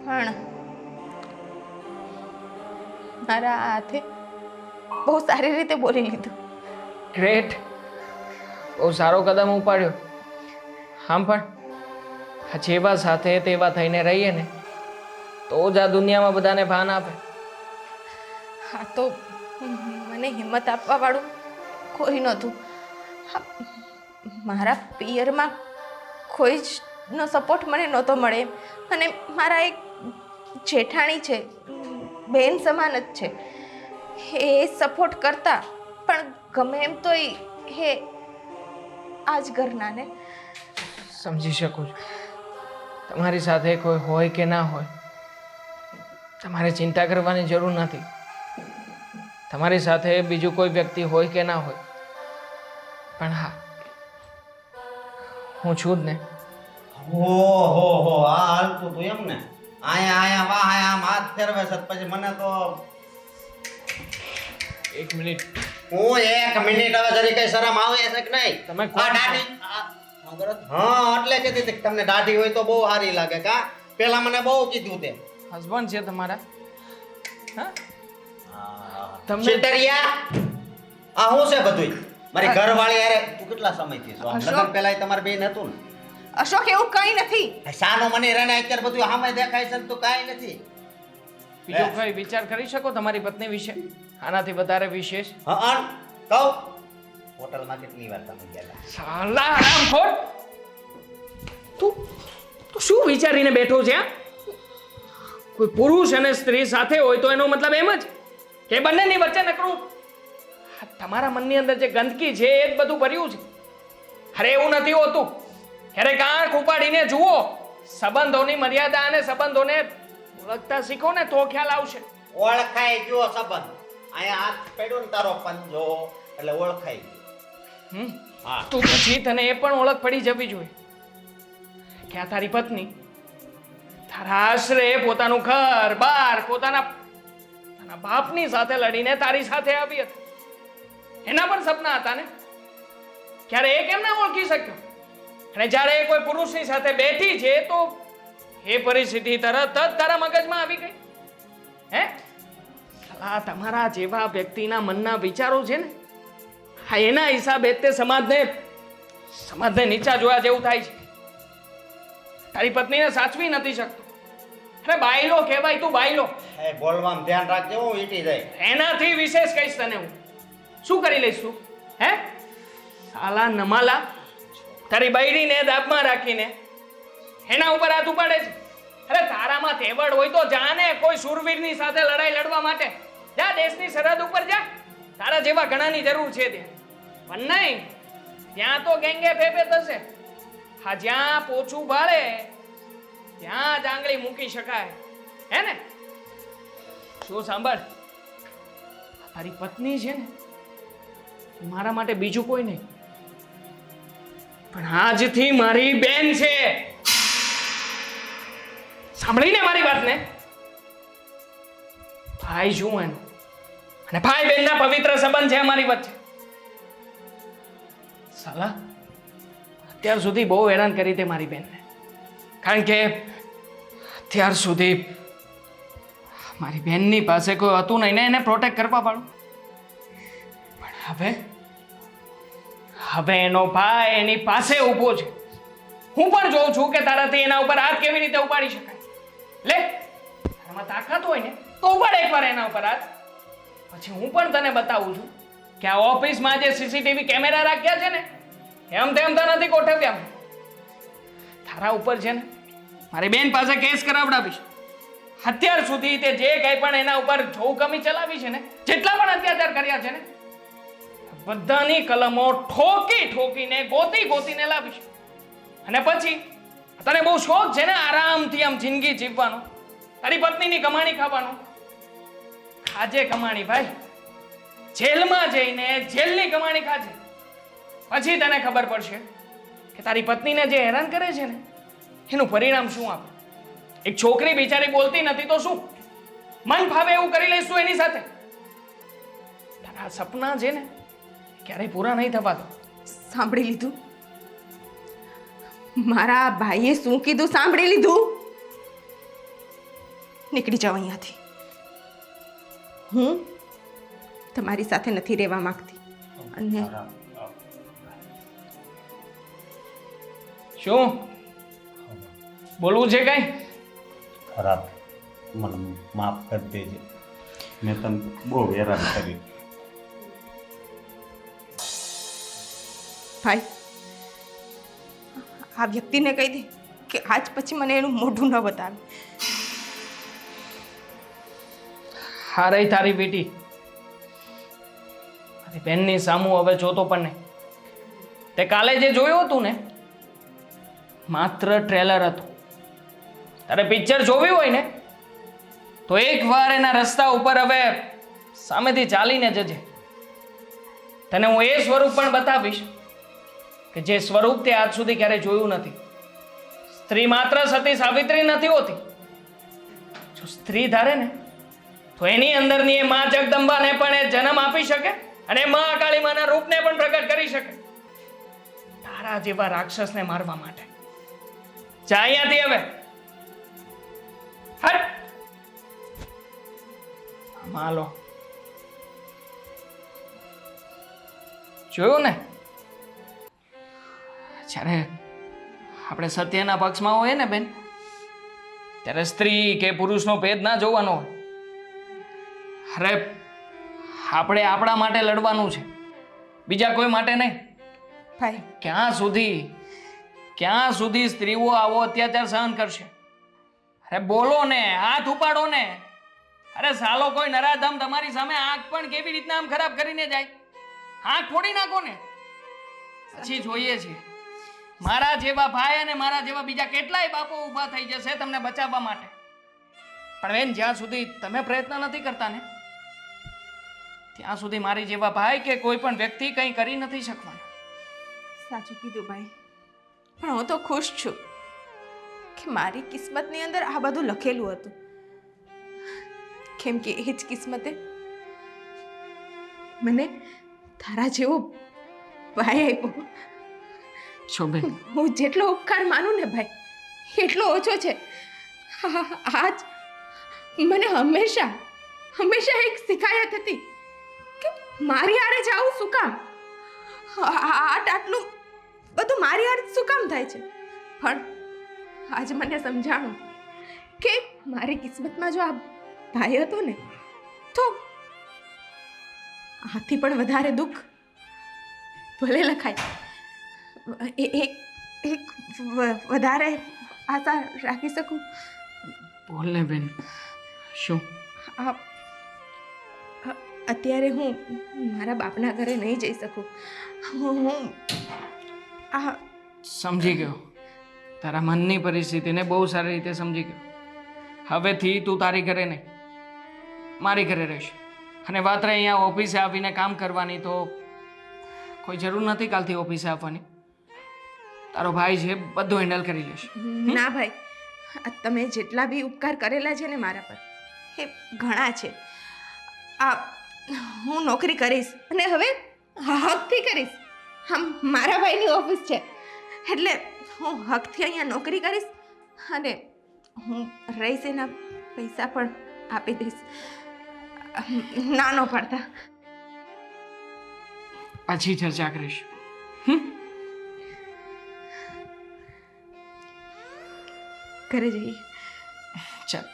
S2: પણ મારા હાથે બહુ સારી રીતે બોલી લીધું.
S1: ગ્રેટ, બહુ સારો કદમ ઉપાડ્યો. આમ પણ આ જેવા સાથે તેવા થઈને રહીએ ને તો જ આ દુનિયામાં બધાને ભાન આપે.
S2: હા, તો મને હિંમત આપવા વાળું કોઈ નહોતું. હા, મારા પિયરમાં કોઈ જ નો સપોર્ટ મને નહોતો મળે. અને મારા એક જેઠાણી છે, બેન સમાન જ છે, એ સપોર્ટ કરતા, પણ ગમે એમ તો એ આ જ ઘરના ને.
S1: સમજી શકું છું. તમારી સાથે કોઈ હોય કે ના હોય, તમારે ચિંતા કરવાની જરૂર નથી. તમારી સાથે બીજું કોઈ વ્યક્તિ હોય કે ના હોય, પણ હા, હું છું જ ને.
S3: હો આ હાલતું તું એમ ને? આયા વાહ આમ હાથ ફેરવે છે પછી મને તો
S1: 1 મિનિટ.
S3: હું 1 મિનિટ હવે જરી કઈ શરમ આવે છે કે નહીં?
S1: તમે
S3: આ દાઢી હા એટલે કીધી હતી કે તમને દાઢી હોય તો બહુ સારી લાગે. કા પેલા મને બહુ કીધું તે
S1: હસબન્ડ છે તમારા? હા, તમને
S3: છેતરિયા આ હું છે બધું મારી ઘરવાળી યારે તું કેટલા સમયથી છો? આમ લગન પહેલા તમારે બેન હતું ને?
S2: અશોક, એવું કંઈ નથી.
S3: સાનો મને રણે અત્યારે બધું સામે દેખાય છે ને તું કાંઈ નથી.
S1: બીજો કોઈ વિચાર કરી શકો તમારી પત્ની વિશે આનાથી વધારે વિશેષ?
S3: હા કહું હોટલમાં કેટલી વાર તમે ગયેલા?
S1: સાલા હરામખોર! તું તું શું વિચારીને બેઠો છે? કોઈ પુરુષ અને સ્ત્રી સાથે હોય તો એનો મતલબ એમ જ કે બંનેની વચ્ચે નકરું તમારા મનની અંદર જે ગંદકી છે એ જ બધું ભર્યું છે. અરે એવું નથી હોતું. ક્યારેક આંખ ઉપાડીને જુઓ, સંબંધોની મર્યાદા અને સંબંધોને ઓળખતા શીખો ને તો ખ્યાલ આવશે.
S3: ઓળખાઈ ગયો સંબંધ. અહીંયા હાથ પડ્યો ને તારો પંજો એટલે ઓળખાઈ ગયો. હા
S1: તો પછી તને એ પણ ઓળખ પડી જવી જોઈએ કે આ તારી પત્ની તારા આશરે પોતાનું ઘર બાર પોતાના બાપની સાથે લડીને તારી સાથે આવી હતી. એના પણ સપના હતા ને, ક્યારે એ કેમ ના ઓળખી શક્યો? અને જ્યારે એ કોઈ પુરુષની સાથે બેઠી છે તો એ પરિસ્થિતિ તરત જ તારા મગજમાં આવી ગઈ. હે, આ તમારા જેવા વ્યક્તિના મનના વિચારો છે ને, હા, એના હિસાબે તે સમાજને નીચા જોયા જેવું થાય છે. તારી પત્નીને સાચવી નથી શકતો. અરે બાયલો કહેવાય, તું બાયલો.
S3: એ બોલવામાં ધ્યાન રાખજે, હું વીટી જાય.
S1: એનાથી વિશેષ કહીશ તને હું. શું કરી લઈશ તું? હે સાલા નમાલા, તારી બૈરીને દાબમાં રાખીને એના ઉપર હાથ ઉપાડે છે. અરે તારામાં તેવડ હોય તો જાને કોઈ શૂરવીરની સાથે લડાઈ લડવા માટે જા, દેશની સરહદ ઉપર જા. તારા જેવા ઘણાની જરૂર છે ત્યાં. પણ નહીં, ત્યાં તો ગેંગે ફેફે થશે. હા, જ્યાં પોછું ભાળે ત્યાં જ આંગળી મૂકી શકાય, હે ને? શું સાંભળ, તારી પત્ની છે ને, મારા માટે બીજું કોઈ નહીં, પણ આજથી મારી બેન છે. સાંભળીને મારી વાતને? ભાઈ છું એનો, અને ભાઈ બહેનના પવિત્ર સંબંધ છે અમારી વચ્ચે. સાલા અત્યાર સુધી બહુ હેરાન કરી તે મારી બેનને, કારણ કે અત્યાર સુધી મારી બેનની પાસે કોઈ હતું નહીં ને એને પ્રોટેક્ટ કરવા પાડું. પણ હવે એનો ભાઈ એની પાસે ઊભો છે. હું પણ જોઉં છું કે તારાથી એના ઉપર હાથ કેવી રીતે ઉપાડી શકાય. લે, તારામાં તાકાત હોય ને તો ઉપાડ એકવાર એના ઉપર હાથ. પછી હું પણ તને બતાવું છું કે આ ઓફિસમાં જે સીસીટીવી કેમેરા રાખ્યા છે ને, એમ તેમ તો નથી ગોઠવ્યા. તારા ઉપર છે ને મારી બેન પાસે કેસ કરાવડાવીશ. અત્યાર સુધી તે જે કંઈ પણ એના ઉપર જોકમી ચલાવી છે ને, જેટલા પણ અત્યાચાર કર્યા છે ને, બધાની કલમો ઠોકીને ગોતીને લાવીશ. અને પછી તને બહુ શોખ છે ને આરામથી આમ જિંદગી જીવવાનો, તારી પત્નીની કમાણી ખાવાનો. ખાજે કમાણી ભાઈ, જેલમાં જઈને જેલની કમાણી ખાજે. પછી તને ખબર પડશે કે તારી પત્નીને જે હેરાન કરે છે ને એનું પરિણામ શું આપે. એક છોકરી બિચારી બોલતી નથી તો શું, મન ફાવે એવું કરી લઈશું એની સાથે. તારા સપના છે ને ક્યારેય પૂરા નહીં થવા દો.
S2: સાંભળી લીધું? મારા ભાઈએ શું કીધું સાંભળી લીધું? નીકળી જાઓ અહીંયાથી. હું તમારી સાથે નથી રહેવા માંગતી. અને
S1: શું બોલવું છે કઈ?
S3: ખરાબ, મને માફ કરી દેજે, મેં તને બહુ હેરાન કરી.
S2: ભાઈ, આ વ્યક્તિને કહી દે કે આજ પછી મને એનું મોઢું ન બતાવે.
S1: હા રહી તારી બેટી, મારી બેનની સામું હવે જોતો પણ નહીં. તે કાલે જે જોયું હતું ને માત્ર ટ્રેલર હતું. તારે પિક્ચર જોવી હોય ને તો એકવાર એના રસ્તા ઉપર હવે સામેથી ચાલીને જજે. તને હું એ સ્વરૂપ પણ બતાવીશ કે જે સ્વરૂપ તે આજ સુધી ક્યારેય જોયું નથી. સ્ત્રી માત્ર સતી સાવિત્રી નથી હોતી. જો સ્ત્રી ધારે ને તો એની અંદરની એ માં જગદંબાને પણ એ જન્મ આપી શકે અને માં કાળીમાના રૂપને પણ પ્રગટ કરી શકે, તારા જેવા રાક્ષસને મારવા માટે. જા અહીંયાથી હવે. હટ. માલો જોયું ને, જ્યારે આપણે સત્યના પક્ષમાં હોઈએ ને બેન, ત્યારે સ્ત્રી કે પુરુષનો ભેદ ના જોવાનો હોય. અરે આપણે આપણા માટે લડવાનું છે, બીજા કોઈ માટે નહીં.
S2: ભાઈ,
S1: ક્યાં સુધી સ્ત્રીઓ આવો અત્યાચાર સહન કરશે? અરે બોલો ને, હાથ ઉપાડો ને. અરે સાલો કોઈ નરાધમ તમારી સામે આંખ પણ કેવી રીતના આમ ખરાબ કરીને જાય? આંખ ફોડી નાખો ને, પછી જોઈએ છીએ. મારા જેવા ભાઈ અને મારા જેવા બીજા કેટલાય બાપો ઊભા થઈ જશે તમને બચાવવા માટે. પણ બેન, જ્યાં સુધી તમે પ્રયત્ન નથી કરતા ને ત્યાં સુધી મારી જેવા ભાઈ કે કોઈ પણ વ્યક્તિ કંઈ કરી નથી શકવાના.
S2: સાચું કીધું ભાઈ, પણ હું તો ખુશ છું કે મારી કિસ્મતની અંદર આ બધું લખેલું હતું. કેમ કે એ જ કિસ્મતે મને તારા જેવો ભાઈ આપ્યો.
S1: છો બેન,
S2: હું જેટલો ઉપકાર માનું ને ભાઈ એટલો ઓછો છે. આજ મને હંમેશા એક શિકાયત હતી કે મારી હારે જાવું શું કામ, આટલું બધું મારી હારે શું કામ થાય છે. પણ આજ મને સમજાણું કે મારી કિસ્મતમાં જો આ ભાઈ હતો ને તો આથી પણ વધારે દુઃખ ભલે લખાય. એક વધારે આશા રાખી શકું.
S1: બોલ ને બેન, શું?
S2: અત્યારે હું મારા બાપના ઘરે નહીં જઈ શકું. હું આ
S1: સમજી ગયો. તારા મનની પરિસ્થિતિને બહુ સારી રીતે સમજી ગયો. હવેથી તું તારી ઘરે નહીં, મારી ઘરે રહીશ. અને વાત રહી અહીંયા ઓફિસે આવીને કામ કરવાની, તો કોઈ જરૂર નથી કાલથી ઓફિસે આવવાની. તારો ભાઈ છે, બધું હેન્ડલ કરી લેશે.
S2: ના ભાઈ, આ તમે જેટલા બી ઉપકાર કરેલા છે ને મારા પર, એ ઘણા છે. આ હું નોકરી કરીશ અને હવે હકથી કરીશ. આમ મારા ભાઈની ઓફિસ છે એટલે હું હકથી અહીંયા નોકરી કરીશ અને હું રહીશ એના પૈસા પણ આપી દઈશ. નાનો પડતા
S1: પછી ચર્ચા કરીશ.
S2: ઘરે જઈએ.
S1: ચાલ.